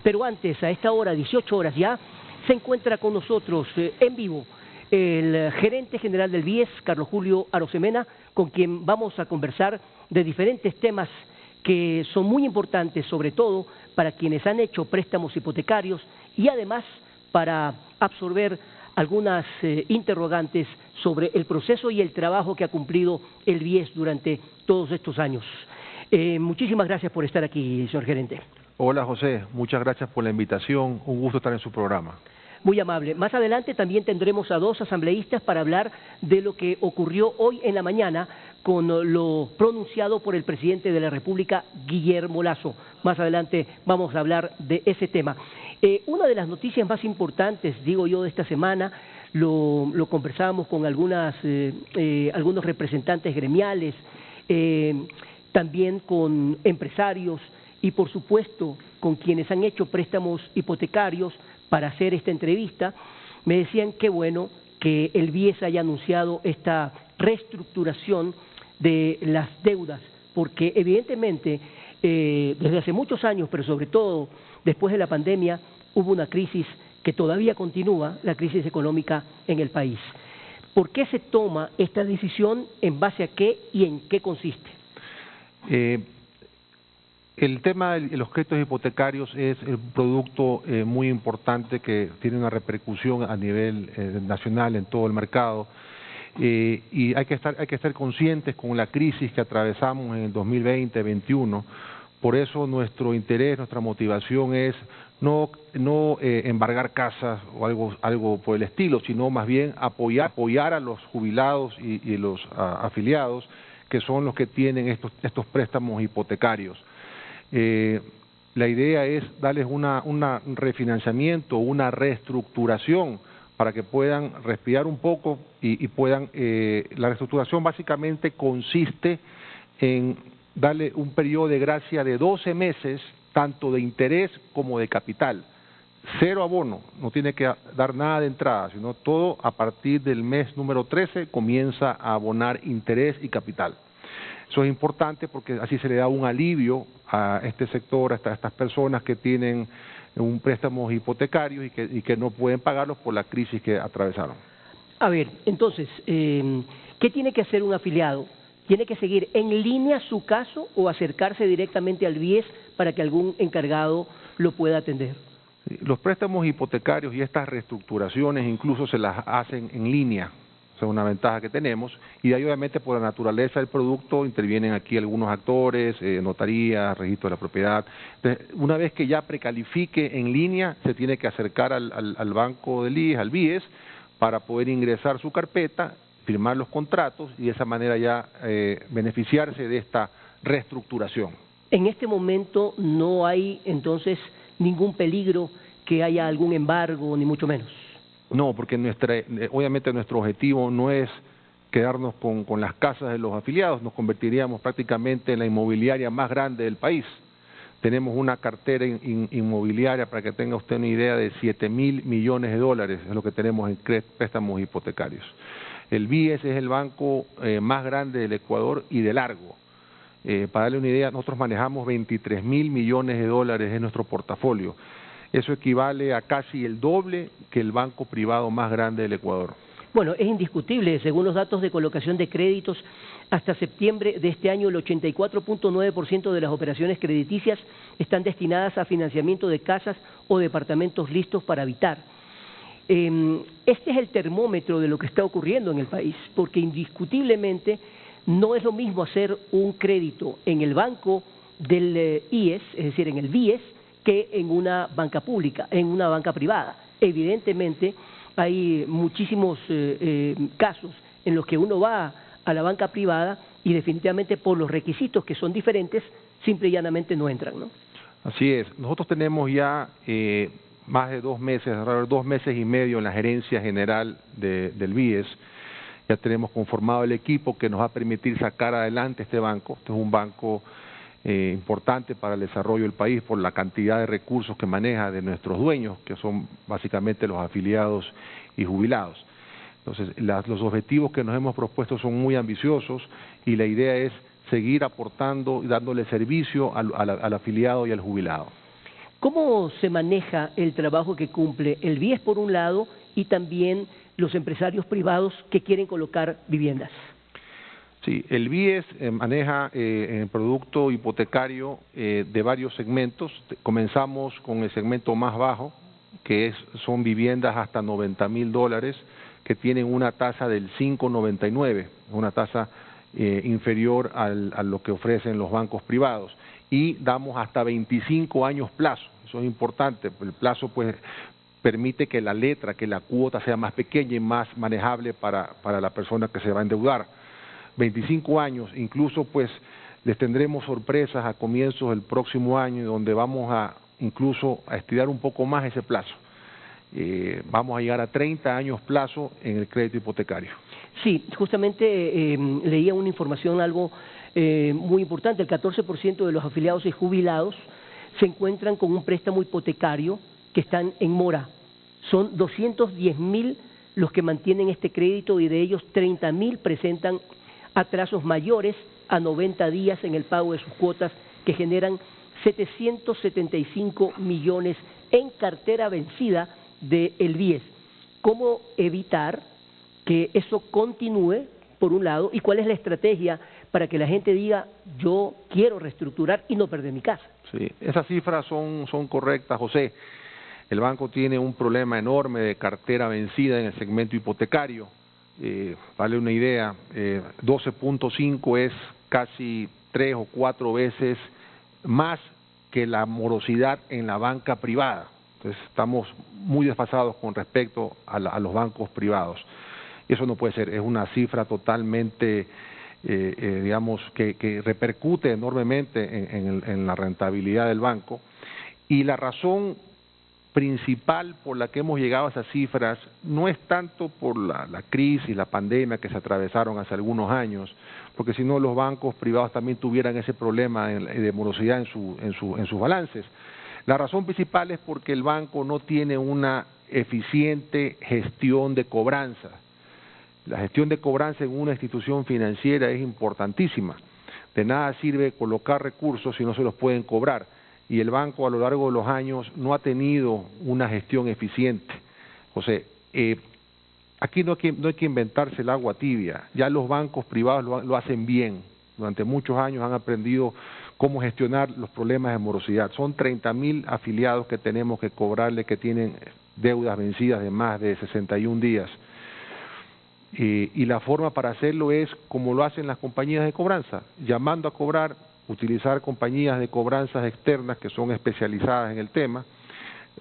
Pero antes, a esta hora, 18 horas ya, se encuentra con nosotros en vivo el gerente general del BIES, Carlos Julio Arosemena, con quien vamos a conversar de diferentes temas que son muy importantes, sobre todo para quienes han hecho préstamos hipotecarios y además para absorber algunas interrogantes sobre el proceso y el trabajo que ha cumplido el BIES durante todos estos años. Muchísimas gracias por estar aquí, señor gerente. Hola José, muchas gracias por la invitación, un gusto estar en su programa. Muy amable. Más adelante también tendremos a dos asambleístas para hablar de lo que ocurrió hoy en la mañana con lo pronunciado por el presidente de la República, Guillermo Lasso. Más adelante vamos a hablar de ese tema. Una de las noticias más importantes, digo yo, de esta semana, lo conversábamos con algunos representantes gremiales, también con empresarios y, por supuesto, con quienes han hecho préstamos hipotecarios para hacer esta entrevista. Me decían qué bueno que el BIES haya anunciado esta reestructuración de las deudas, porque evidentemente desde hace muchos años, pero sobre todo después de la pandemia, hubo una crisis que todavía continúa, la crisis económica en el país. ¿Por qué se toma esta decisión? ¿En base a qué y en qué consiste? El tema de los créditos hipotecarios es un producto muy importante que tiene una repercusión a nivel nacional en todo el mercado y hay que estar conscientes con la crisis que atravesamos en el 2020-21. Por eso nuestro interés, nuestra motivación es no embargar casas o algo por el estilo, sino más bien apoyar a los jubilados y los afiliados, que son los que tienen estos préstamos hipotecarios. La idea es darles un refinanciamiento, una reestructuración para que puedan respirar un poco y puedan, la reestructuración básicamente consiste en darle un periodo de gracia de 12 meses, tanto de interés como de capital. Cero abono, no tiene que dar nada de entrada, sino todo a partir del mes número 13 comienza a abonar interés y capital. Eso es importante porque así se le da un alivio a este sector, a estas personas que tienen un préstamo hipotecario y que no pueden pagarlos por la crisis que atravesaron. A ver, entonces, ¿qué tiene que hacer un afiliado? ¿Tiene que seguir en línea su caso o acercarse directamente al BIES para que algún encargado lo pueda atender? Los préstamos hipotecarios y estas reestructuraciones incluso se las hacen en línea. Es una ventaja que tenemos, y de ahí obviamente por la naturaleza del producto intervienen aquí algunos actores, notarías, registro de la propiedad. Entonces, una vez que ya precalifique en línea, se tiene que acercar al banco del IES, al BIES, para poder ingresar su carpeta, firmar los contratos y de esa manera ya beneficiarse de esta reestructuración. En este momento no hay entonces ningún peligro que haya algún embargo, ni mucho menos. No, porque obviamente nuestro objetivo no es quedarnos con las casas de los afiliados, nos convertiríamos prácticamente en la inmobiliaria más grande del país. Tenemos una cartera inmobiliaria, para que tenga usted una idea, de 7.000 millones de dólares, es lo que tenemos en préstamos hipotecarios. El BIES es el banco más grande del Ecuador y de largo. Para darle una idea, nosotros manejamos 23.000 millones de dólares en nuestro portafolio. Eso equivale a casi el doble que el banco privado más grande del Ecuador. Bueno, es indiscutible, según los datos de colocación de créditos, hasta septiembre de este año el 84.9% de las operaciones crediticias están destinadas a financiamiento de casas o departamentos listos para habitar. Este es el termómetro de lo que está ocurriendo en el país, porque indiscutiblemente no es lo mismo hacer un crédito en el banco del IES, es decir, en el BIES, que en una banca pública, en una banca privada. Evidentemente hay muchísimos casos en los que uno va a la banca privada y definitivamente por los requisitos que son diferentes, simple y llanamente no entran, ¿no? Así es. Nosotros tenemos ya más de 2 meses, alrededor de 2 meses y medio en la gerencia general del BIES. Ya tenemos conformado el equipo que nos va a permitir sacar adelante este banco. Este es un banco importante para el desarrollo del país por la cantidad de recursos que maneja de nuestros dueños, que son básicamente los afiliados y jubilados. Entonces, los objetivos que nos hemos propuesto son muy ambiciosos y la idea es seguir aportando y dándole servicio al afiliado y al jubilado. ¿Cómo se maneja el trabajo que cumple el BIES por un lado y también los empresarios privados que quieren colocar viviendas? Sí, el BIES maneja el producto hipotecario de varios segmentos. Comenzamos con el segmento más bajo, que son viviendas hasta $90,000, que tienen una tasa del 5,99, una tasa inferior a lo que ofrecen los bancos privados. Y damos hasta 25 años plazo, eso es importante, el plazo pues permite que la letra, que la cuota sea más pequeña y más manejable para la persona que se va a endeudar. 25 años, incluso pues les tendremos sorpresas a comienzos del próximo año donde vamos a incluso a estirar un poco más ese plazo. Vamos a llegar a 30 años plazo en el crédito hipotecario. Sí, justamente leía una información algo muy importante, el 14% de los afiliados y jubilados se encuentran con un préstamo hipotecario que están en mora. Son 210,000 los que mantienen este crédito y de ellos 30,000 presentan atrasos mayores a 90 días en el pago de sus cuotas que generan 775 millones en cartera vencida del BIES. ¿Cómo evitar que eso continúe, por un lado, y cuál es la estrategia para que la gente diga, yo quiero reestructurar y no perder mi casa? Sí, esas cifras son correctas, José. El banco tiene un problema enorme de cartera vencida en el segmento hipotecario. Vale una idea, 12.5 es casi 3 o 4 veces más que la morosidad en la banca privada. Entonces estamos muy desfasados con respecto a los bancos privados. Eso no puede ser, es una cifra totalmente, digamos, que repercute enormemente en la rentabilidad del banco. Y la razón principal por la que hemos llegado a esas cifras no es tanto por la crisis, la pandemia que se atravesaron hace algunos años, porque si no los bancos privados también tuvieran ese problema de morosidad en sus balances. La razón principal es porque el banco no tiene una eficiente gestión de cobranza. La gestión de cobranza en una institución financiera es importantísima. De nada sirve colocar recursos si no se los pueden cobrar. Y el banco a lo largo de los años no ha tenido una gestión eficiente. José, aquí no hay que inventarse el agua tibia. Ya los bancos privados lo hacen bien. Durante muchos años han aprendido cómo gestionar los problemas de morosidad. Son 30,000 afiliados que tenemos que cobrarle que tienen deudas vencidas de más de 61 días. Y la forma para hacerlo es como lo hacen las compañías de cobranza, llamando a cobrar, utilizar compañías de cobranzas externas que son especializadas en el tema,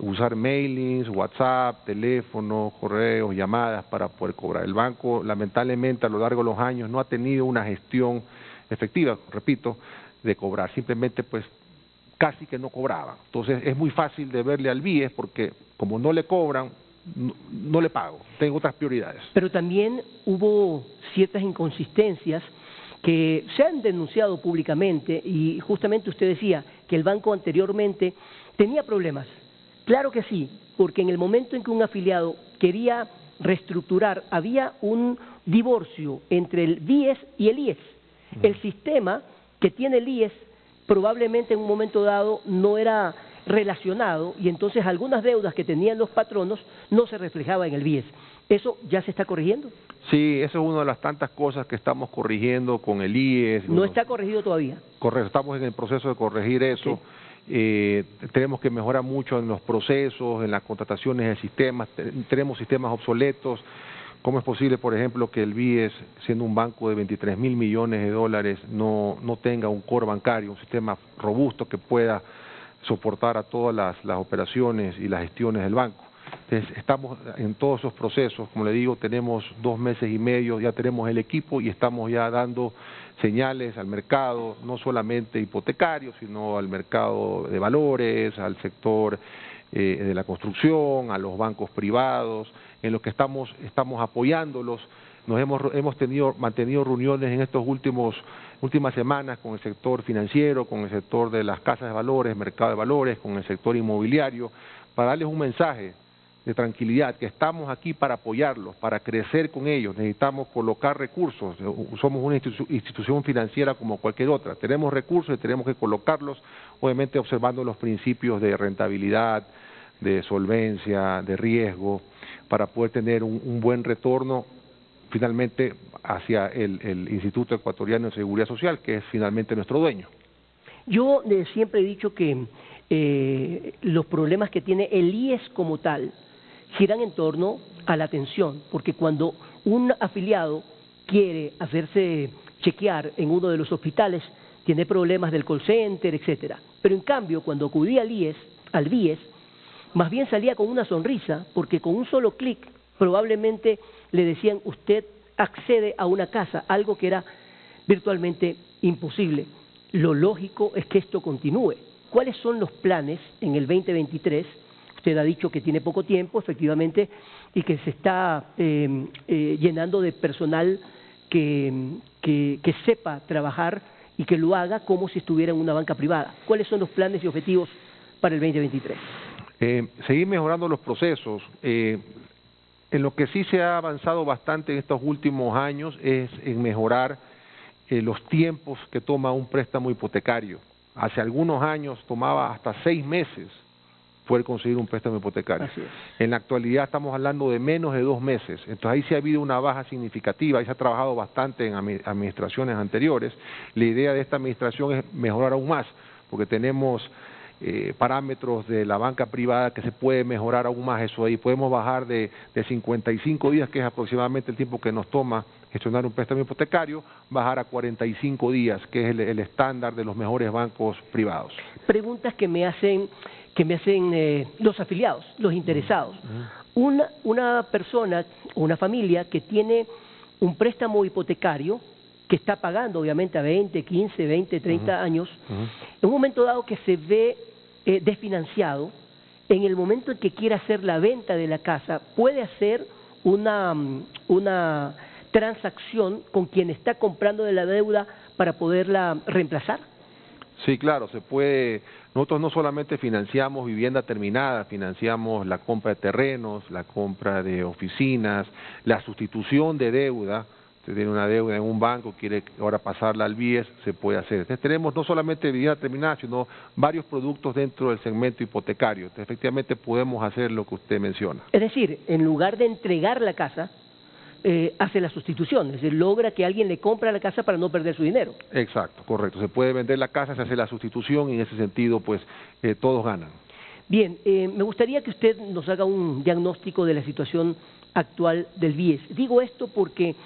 usar mailings, WhatsApp, teléfono, correos, llamadas para poder cobrar. El banco, lamentablemente, a lo largo de los años no ha tenido una gestión efectiva, repito, de cobrar. Simplemente, pues, casi que no cobraban. Entonces, es muy fácil de verle al BIES porque, como no le cobran, no le pago, tengo otras prioridades. Pero también hubo ciertas inconsistencias que se han denunciado públicamente y justamente usted decía que el banco anteriormente tenía problemas. Claro que sí, porque en el momento en que un afiliado quería reestructurar, había un divorcio entre el BIES y el IES. El sistema que tiene el IES probablemente en un momento dado no era relacionado y entonces algunas deudas que tenían los patronos no se reflejaban en el BIES. ¿Eso ya se está corrigiendo? Sí, eso es una de las tantas cosas que estamos corrigiendo con el IES. ¿No está corregido todavía? Correcto, estamos en el proceso de corregir eso. Sí. Tenemos que mejorar mucho en los procesos, en las contrataciones de sistemas, tenemos sistemas obsoletos. ¿Cómo es posible, por ejemplo, que el BIES, siendo un banco de 23,000 millones de dólares, no tenga un core bancario, un sistema robusto que pueda soportar a todas las operaciones y las gestiones del banco? Entonces, estamos en todos esos procesos, como le digo, tenemos 2 meses y medio, ya tenemos el equipo y estamos ya dando señales al mercado, no solamente hipotecario, sino al mercado de valores, al sector de la construcción, a los bancos privados, en lo que estamos apoyándolos. Hemos mantenido reuniones en estos últimas semanas con el sector financiero, con el sector de las casas de valores, mercado de valores, con el sector inmobiliario, para darles un mensaje de tranquilidad, que estamos aquí para apoyarlos, para crecer con ellos, necesitamos colocar recursos, somos una institución financiera como cualquier otra, tenemos recursos y tenemos que colocarlos, obviamente observando los principios de rentabilidad, de solvencia, de riesgo, para poder tener un buen retorno finalmente hacia el Instituto Ecuatoriano de Seguridad Social, que es finalmente nuestro dueño. Yo siempre he dicho que los problemas que tiene el IES como tal giran en torno a la atención, porque cuando un afiliado quiere hacerse chequear en uno de los hospitales, tiene problemas del call center, etcétera. Pero en cambio, cuando acudía al BIES, más bien salía con una sonrisa, porque con un solo clic probablemente le decían usted accede a una casa, algo que era virtualmente imposible. Lo lógico es que esto continúe. ¿Cuáles son los planes en el 2023? Usted ha dicho que tiene poco tiempo, efectivamente, y que se está llenando de personal que sepa trabajar y que lo haga como si estuviera en una banca privada. ¿Cuáles son los planes y objetivos para el 2023? Seguir mejorando los procesos. En lo que sí se ha avanzado bastante en estos últimos años es en mejorar los tiempos que toma un préstamo hipotecario. Hace algunos años tomaba hasta 6 meses poder conseguir un préstamo hipotecario. Así es. En la actualidad estamos hablando de menos de 2 meses. Entonces ahí sí ha habido una baja significativa, ahí se ha trabajado bastante en administraciones anteriores. La idea de esta administración es mejorar aún más, porque tenemos parámetros de la banca privada que se puede mejorar aún más eso ahí. Podemos bajar de 55 días, que es aproximadamente el tiempo que nos toma gestionar un préstamo hipotecario, bajar a 45 días, que es el estándar de los mejores bancos privados. Preguntas que me hacen los afiliados, los interesados. Una persona, una familia que tiene un préstamo hipotecario que está pagando obviamente a 20, 15, 20, 30 años, en un momento dado que se ve desfinanciado, en el momento en que quiera hacer la venta de la casa, puede hacer una transacción con quien está comprando de la deuda para poderla reemplazar. Sí, claro, se puede. Nosotros no solamente financiamos vivienda terminada, financiamos la compra de terrenos, la compra de oficinas, la sustitución de deuda. Usted tiene una deuda en un banco, quiere ahora pasarla al BIES, se puede hacer. Entonces tenemos no solamente vivienda terminada, sino varios productos dentro del segmento hipotecario. Entonces efectivamente podemos hacer lo que usted menciona. Es decir, en lugar de entregar la casa, hace la sustitución, es decir, logra que alguien le compre la casa para no perder su dinero. Exacto, correcto. Se puede vender la casa, se hace la sustitución y en ese sentido pues todos ganan. Bien, me gustaría que usted nos haga un diagnóstico de la situación actual del BIES. Digo esto porque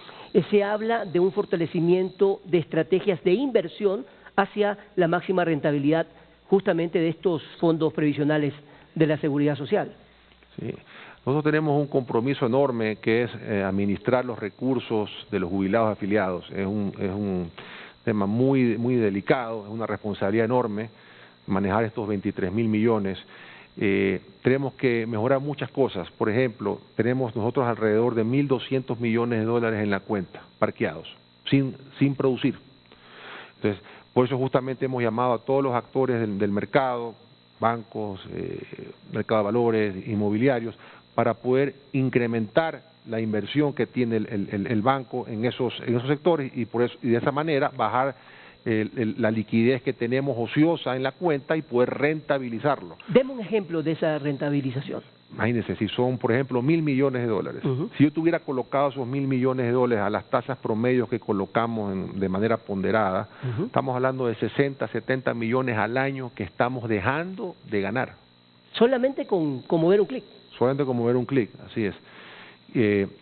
se habla de un fortalecimiento de estrategias de inversión hacia la máxima rentabilidad justamente de estos fondos previsionales de la Seguridad Social. Sí. Nosotros tenemos un compromiso enorme que es administrar los recursos de los jubilados afiliados. Es un tema muy delicado, es una responsabilidad enorme manejar estos 23.000 millones. Tenemos que mejorar muchas cosas. Por ejemplo, tenemos nosotros alrededor de 1.200 millones de dólares en la cuenta, parqueados, sin producir. Entonces, por eso justamente hemos llamado a todos los actores del mercado, bancos, mercado de valores, inmobiliarios, para poder incrementar la inversión que tiene el banco en esos sectores y de esa manera bajar la liquidez que tenemos ociosa en la cuenta y poder rentabilizarlo. Deme un ejemplo de esa rentabilización. Imagínense, si son, por ejemplo, 1.000 millones de dólares. Si yo tuviera colocado esos 1.000 millones de dólares a las tasas promedios que colocamos de manera ponderada, estamos hablando de 60, 70 millones al año que estamos dejando de ganar. Solamente con mover un clic. Solamente con mover un clic, así es.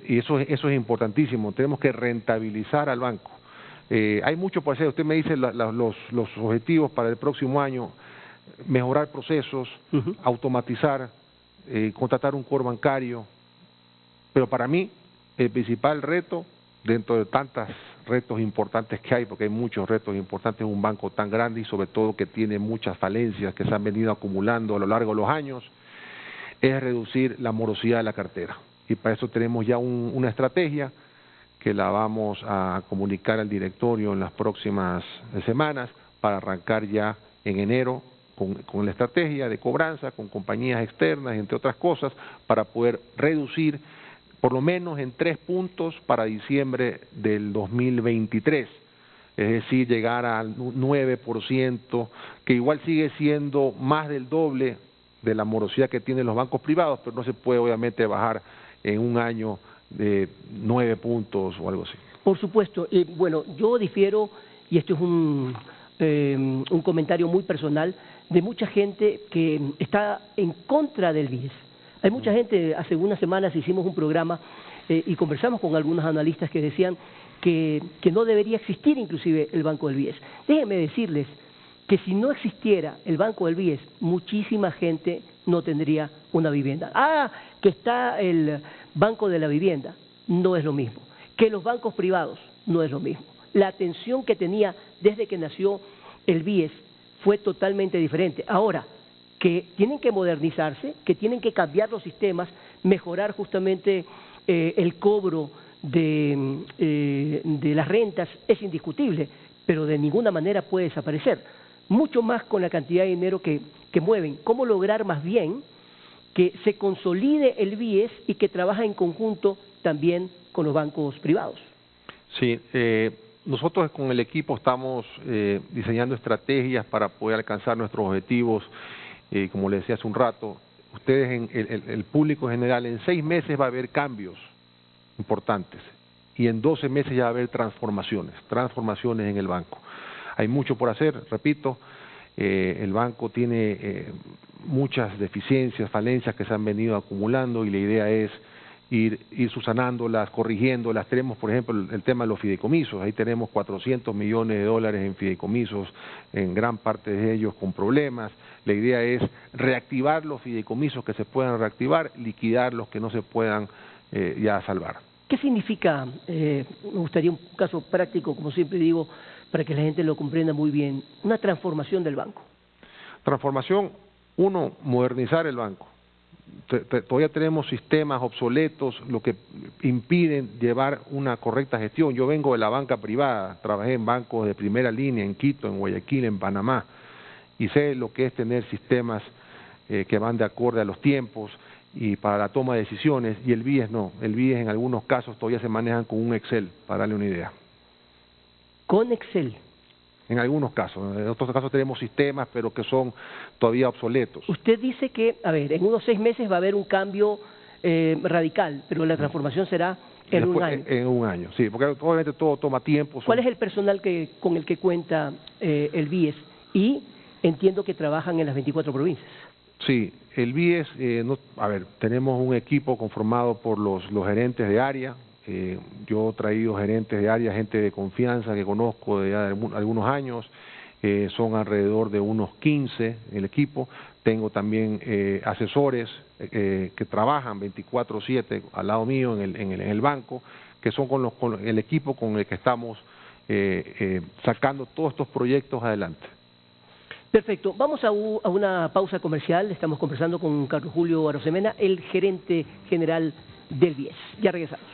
Y eso es importantísimo. Tenemos que rentabilizar al banco. Hay mucho por hacer. Usted me dice los objetivos para el próximo año: mejorar procesos, automatizar, contratar un core bancario. Pero para mí, el principal reto, dentro de tantos retos importantes que hay, porque hay muchos retos importantes en un banco tan grande y sobre todo que tiene muchas falencias que se han venido acumulando a lo largo de los años, es reducir la morosidad de la cartera. Y para eso tenemos ya una estrategia que la vamos a comunicar al directorio en las próximas semanas para arrancar ya en enero con la estrategia de cobranza, con compañías externas, entre otras cosas, para poder reducir por lo menos en 3 puntos para diciembre del 2023. Es decir, llegar al 9%, que igual sigue siendo más del doble de la morosidad que tienen los bancos privados, pero no se puede obviamente bajar en un año de 9 puntos o algo así. Por supuesto. Bueno, yo difiero, y esto es un comentario muy personal, de mucha gente que está en contra del BIES. Hay mucha gente, hace unas semanas hicimos un programa y conversamos con algunos analistas que decían que no debería existir inclusive el Banco del BIES. Déjenme decirles que si no existiera el Banco del BIES, muchísima gente no tendría una vivienda. Que está el Banco de la Vivienda, no es lo mismo. Que los bancos privados, no es lo mismo. La atención que tenía desde que nació el BIES fue totalmente diferente. Ahora, que tienen que modernizarse, que tienen que cambiar los sistemas, mejorar justamente el cobro de las rentas, es indiscutible, pero de ninguna manera puede desaparecer. Mucho más con la cantidad de dinero que mueven. ¿Cómo lograr más bien que se consolide el BIES y que trabaja en conjunto también con los bancos privados? Sí, nosotros con el equipo estamos diseñando estrategias para poder alcanzar nuestros objetivos. Como le decía hace un rato, ustedes, el público en general, en 6 meses va a haber cambios importantes y en 12 meses ya va a haber transformaciones en el banco. Hay mucho por hacer, repito, el banco tiene muchas deficiencias, falencias que se han venido acumulando y la idea es ir subsanándolas, corrigiéndolas. Tenemos, por ejemplo, el tema de los fideicomisos. Ahí tenemos 400 millones de dólares en fideicomisos, en gran parte de ellos con problemas. La idea es reactivar los fideicomisos que se puedan reactivar, liquidar los que no se puedan ya salvar. ¿Qué significa, me gustaría un caso práctico, como siempre digo, para que la gente lo comprenda muy bien, una transformación del banco? Transformación, uno, modernizar el banco. Todavía tenemos sistemas obsoletos, lo que impiden llevar una correcta gestión. Yo vengo de la banca privada, trabajé en bancos de primera línea, en Quito, en Guayaquil, en Panamá, y sé lo que es tener sistemas que van de acorde a los tiempos y para la toma de decisiones, y el BIES no. El BIES en algunos casos todavía se manejan con un Excel, para darle una idea. ¿Con Excel? En algunos casos. En otros casos tenemos sistemas, pero que son todavía obsoletos. Usted dice que, a ver, en unos 6 meses va a haber un cambio radical, pero la transformación será en un año. En un año, sí, porque obviamente todo toma tiempo. ¿Cuál es el personal con el que cuenta el BIES? Y entiendo que trabajan en las 24 provincias. Sí, el BIES, tenemos un equipo conformado por los gerentes de área. Yo he traído gerentes de área, gente de confianza que conozco de ya algunos años, son alrededor de unos 15 el equipo. Tengo también asesores que trabajan 24/7 al lado mío en el banco, que son con el equipo con el que estamos sacando todos estos proyectos adelante. Perfecto. Vamos a una pausa comercial. Estamos conversando con Carlos Julio Arosemena, el gerente general del BIES. Ya regresamos.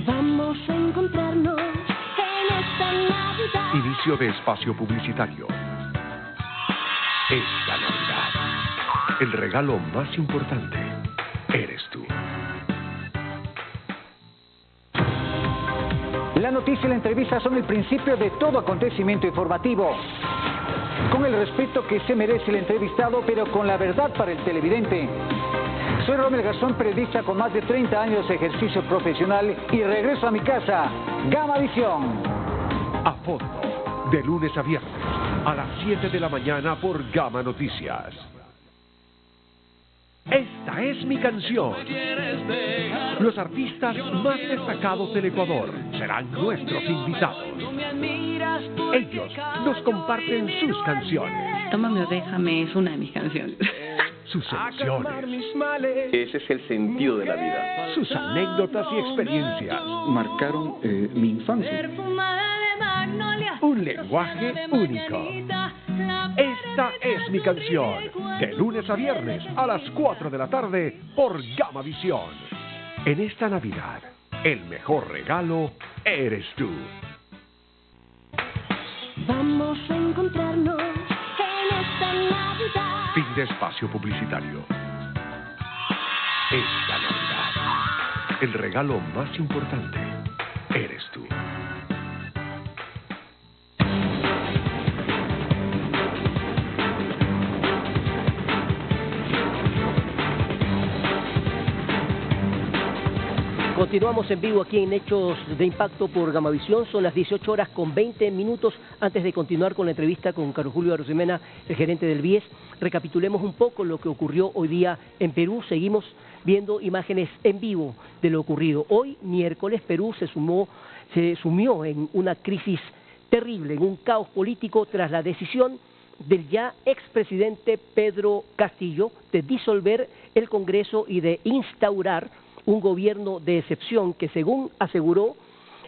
Vamos a encontrarnos en esta Navidad. Inicio de espacio publicitario. Esta Navidad, el regalo más importante eres tú. La noticia y la entrevista son el principio de todo acontecimiento informativo. Con el respeto que se merece el entrevistado, pero con la verdad para el televidente. Soy Romel Garzón, periodista con más de 30 años de ejercicio profesional y regreso a mi casa, Gamavisión. A fondo, de lunes a viernes, a las 7 de la mañana por Gama Noticias. Esta es mi canción. Los artistas más destacados del Ecuador serán nuestros invitados. Ellos nos comparten sus canciones. Tómame o déjame es una de mis canciones. Sus emociones. Ese es el sentido de la vida. Sus anécdotas y experiencias. Marcaron mi infancia. Un lenguaje único. Esta es mi canción. De lunes a viernes a las 4 de la tarde por Gamavisión. En esta Navidad, El mejor regalo eres tú. Vamos a encontrarnos en esta Navidad. Fin de espacio publicitario. Esta Navidad, el regalo más importante eres tú. Continuamos en vivo aquí en Hechos de Impacto por Gamavisión. Son las 18 horas con 20 minutos. Antes de continuar con la entrevista con Carlos Julio Arosemena, el gerente del BIES, recapitulemos un poco lo que ocurrió hoy día en Perú. Seguimos viendo imágenes en vivo de lo ocurrido. Hoy, miércoles, Perú se sumió en una crisis terrible, en un caos político tras la decisión del ya expresidente Pedro Castillo de disolver el Congreso y de instaurar un gobierno de excepción que, según aseguró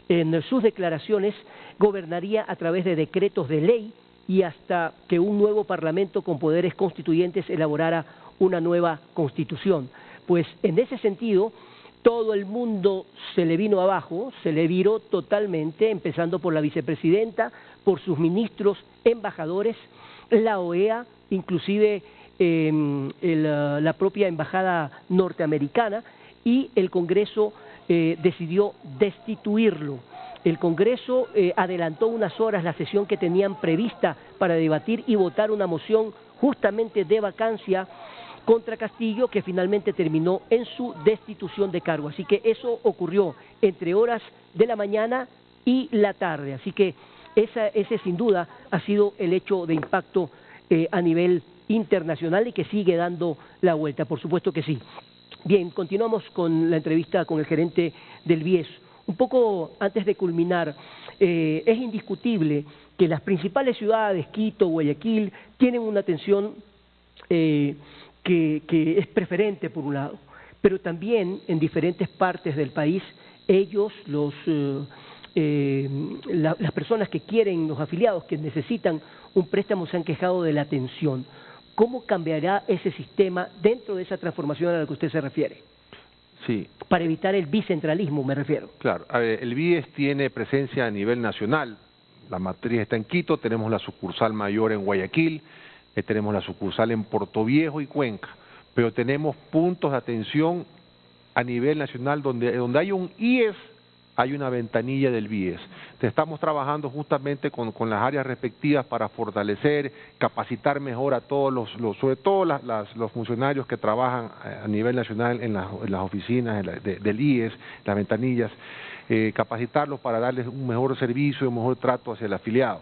en sus declaraciones, gobernaría a través de decretos de ley y hasta que un nuevo parlamento con poderes constituyentes elaborara una nueva constitución. Pues en ese sentido, todo el mundo se le vino abajo, se le viró totalmente, empezando por la vicepresidenta, por sus ministros, embajadores, la OEA, inclusive la propia embajada norteamericana, y el Congreso decidió destituirlo. El Congreso adelantó unas horas la sesión que tenían prevista para debatir y votar una moción justamente de vacancia contra Castillo, que finalmente terminó en su destitución de cargo. Así que eso ocurrió entre horas de la mañana y la tarde. Así que ese sin duda ha sido el hecho de impacto a nivel internacional y que sigue dando la vuelta, por supuesto que sí. Bien, continuamos con la entrevista con el gerente del BIES. Un poco antes de culminar, es indiscutible que las principales ciudades, Quito, Guayaquil, tienen una atención que es preferente por un lado, pero también en diferentes partes del país, ellos, las personas que quieren, los afiliados que necesitan un préstamo, se han quejado de la atención. ¿Cómo cambiará ese sistema dentro de esa transformación a la que usted se refiere? Sí. Para evitar el bicentralismo, me refiero. Claro, el BIES tiene presencia a nivel nacional. La matriz está en Quito, tenemos la sucursal mayor en Guayaquil, tenemos la sucursal en Portoviejo y Cuenca, pero tenemos puntos de atención a nivel nacional donde hay un IES, hay una ventanilla del BIES. Estamos trabajando justamente con las áreas respectivas para fortalecer, capacitar mejor a todos sobre todo los funcionarios que trabajan a nivel nacional en las oficinas del IES, las ventanillas, capacitarlos para darles un mejor servicio, un mejor trato hacia el afiliado.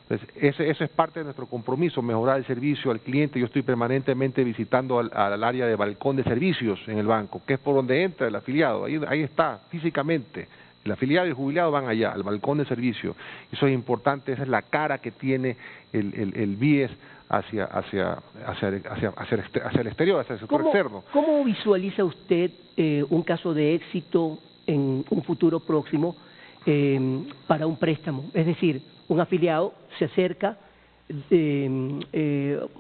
Entonces, eso es parte de nuestro compromiso, mejorar el servicio al cliente. Yo estoy permanentemente visitando al área de balcón de servicios en el banco, que es por donde entra el afiliado, ahí está, físicamente. El afiliado y el jubilado van allá, al balcón de servicio. Eso es importante, esa es la cara que tiene el BIES hacia el exterior, hacia el sector externo. ¿Cómo visualiza usted un caso de éxito en un futuro próximo para un préstamo? Es decir, un afiliado se acerca,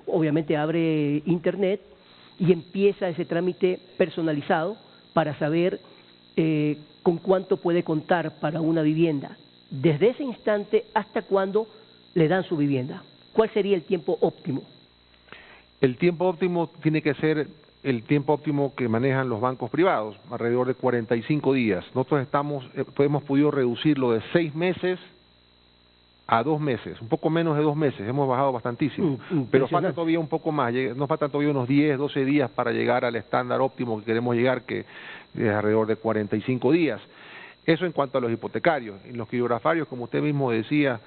obviamente abre internet y empieza ese trámite personalizado para saber con cuánto puede contar para una vivienda. Desde ese instante, ¿hasta cuándo le dan su vivienda? ¿Cuál sería el tiempo óptimo? El tiempo óptimo tiene que ser el tiempo óptimo que manejan los bancos privados, alrededor de 45 días. Nosotros hemos podido reducirlo de 6 meses a 2 meses, un poco menos de 2 meses, hemos bajado bastantísimo, pero falta todavía un poco más, nos faltan todavía unos 10, 12 días para llegar al estándar óptimo que queremos llegar, que es alrededor de 45 días. Eso en cuanto a los hipotecarios. En los criptografarios, como usted mismo decía,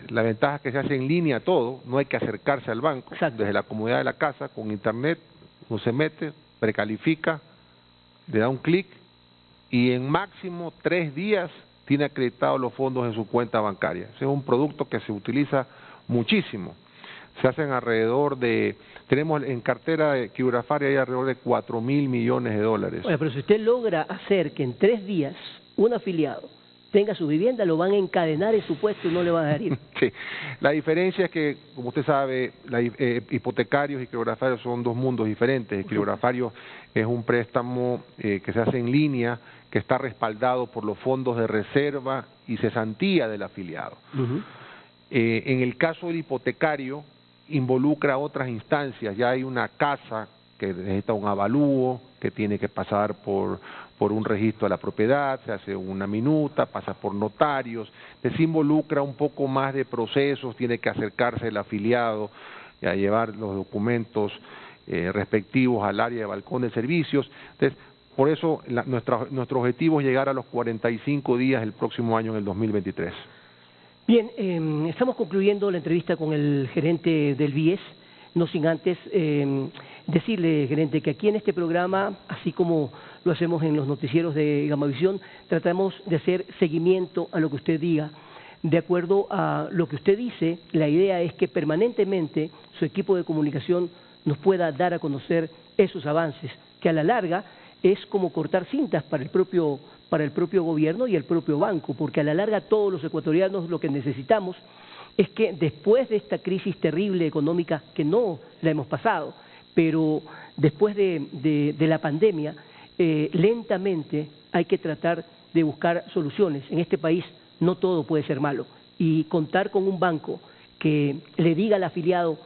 la ventaja es que se hace en línea todo, no hay que acercarse al banco. Exacto. Desde la comodidad de la casa, con internet, uno se mete, precalifica, le da un clic y en máximo 3 días tiene acreditados los fondos en su cuenta bancaria. Ese es un producto que se utiliza muchísimo. Se hacen tenemos en cartera de criptografaria hay alrededor de $4.000 millones. Oye, pero si usted logra hacer que en 3 días un afiliado tenga su vivienda, lo van a encadenar en su puesto y no le van a dejar ir. Sí, la diferencia es que, como usted sabe, hipotecarios y criptografarios son dos mundos diferentes. El criptografario es un préstamo que se hace en línea, que está respaldado por los fondos de reserva y cesantía del afiliado. En el caso del hipotecario, involucra otras instancias. Ya hay una casa que necesita un avalúo, que tiene que pasar por un registro de la propiedad, se hace una minuta, pasa por notarios, se involucra un poco más de procesos, tiene que acercarse el afiliado a llevar los documentos respectivos al área de balcón de servicios. Entonces, por eso nuestro objetivo es llegar a los 45 días el próximo año, en el 2023. Bien, estamos concluyendo la entrevista con el gerente del BIES, no sin antes decirle, gerente, que aquí en este programa, así como lo hacemos en los noticieros de Gamavisión, tratamos de hacer seguimiento a lo que usted diga. De acuerdo a lo que usted dice, la idea es que permanentemente su equipo de comunicación nos pueda dar a conocer esos avances, que a la larga es como cortar cintas para el propio gobierno y el propio banco, porque a la larga todos los ecuatorianos lo que necesitamos es que después de esta crisis terrible económica, que no la hemos pasado, pero después de la pandemia, lentamente hay que tratar de buscar soluciones. En este país no todo puede ser malo, y contar con un banco que le diga al afiliado: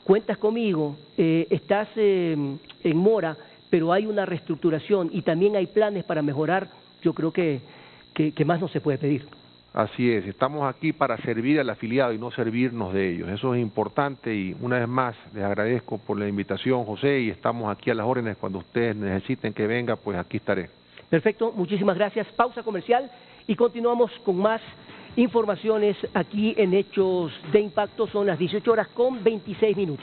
cuentas conmigo, estás en mora, pero hay una reestructuración y también hay planes para mejorar, yo creo que más no se puede pedir. Así es, estamos aquí para servir al afiliado y no servirnos de ellos. Eso es importante, y una vez más les agradezco por la invitación, José, y estamos aquí a las órdenes. Cuando ustedes necesiten que venga, pues aquí estaré. Perfecto, muchísimas gracias. Pausa comercial y continuamos con más informaciones aquí en Hechos de Impacto. Son las 18:26.